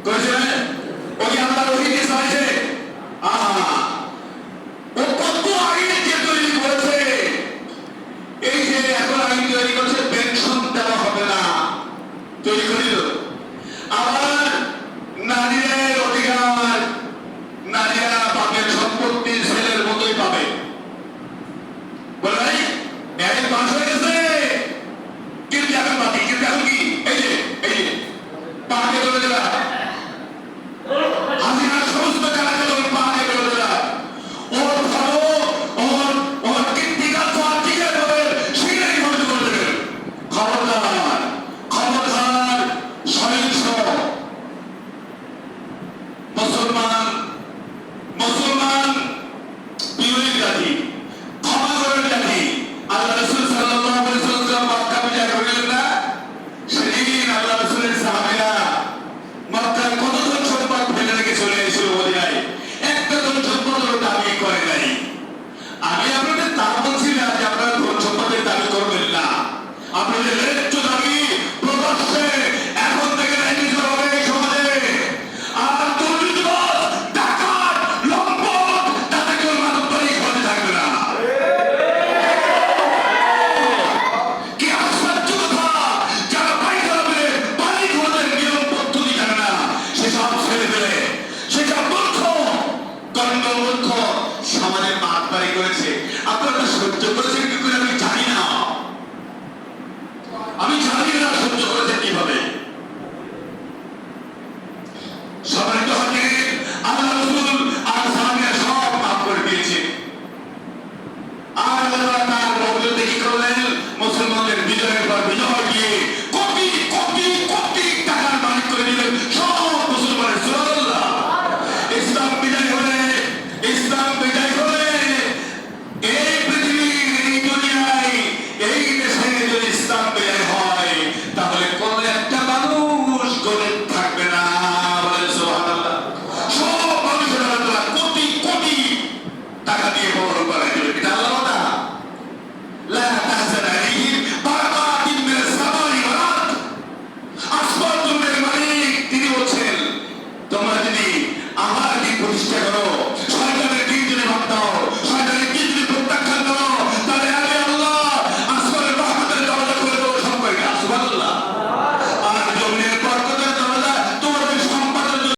করেছিলেন ওই আল্লাহ ওই কেস হয়েছে ও কত আইন যে তৈরি করেছে এই যে এখন আইন তৈরি করছে পেনশন দেওয়া হবে না তৈরি করিল আবার নারীদের অধিকার নারীরা বাপের সম্পত্তি ছেলের মতোই পাবে বলে নাই ন্যায় পাশ হয়ে গেছে কিন্তু এখন বাকি কিন্তু এখন কি এই যে পাহাড়ে চলে যারা হাসিনার সমস্ত কারাগার পাহাড়ে চলে যারা ওর ভালো ওর কীর্তিকাল তো আর টিকে যাবে সেটাই বন্ধ করে দেবেন খবরদার সহিংস মুসলমান বিরোধী জাতি ক্ষমা করার জাতি আল্লাহ রাসূল সাল্লাল্লাহু আলাইহি ওয়াসাল্লাম মক্কা বিজয় করলেন না সেদিন আল্লাহ রাসূলের সাহাবীরা মক্কার কত ধন সম্পদ ফেলে রেখে চলে এসেছিল মদিনায় একটা ধন সম্পদের দাবি করে নাই আমি আপনাদের তা বলছি না যে আপনারা ধন সম্পদের দাবি করবেন না আপনাদের ন্যায্য দাবি প্রকাশ্যে এখন থেকে ন্যায্য হবে এই সমাজে আর দুর্নীতিবাজ ডাকাত লম্পট তাতে কেউ মানবতারই সমাজে থাকবে না কি আশ্চর্য কথা যারা পায়খানা পেলে পানি খোঁজার নিয়ম পদ্ধতি জানে না সেসব ছেড়ে দিলে সেসব মূর্খ গণ্ড মূর্খ সমাজের মাতবাড়ি করেছে আপনারা সহ্য করেছেন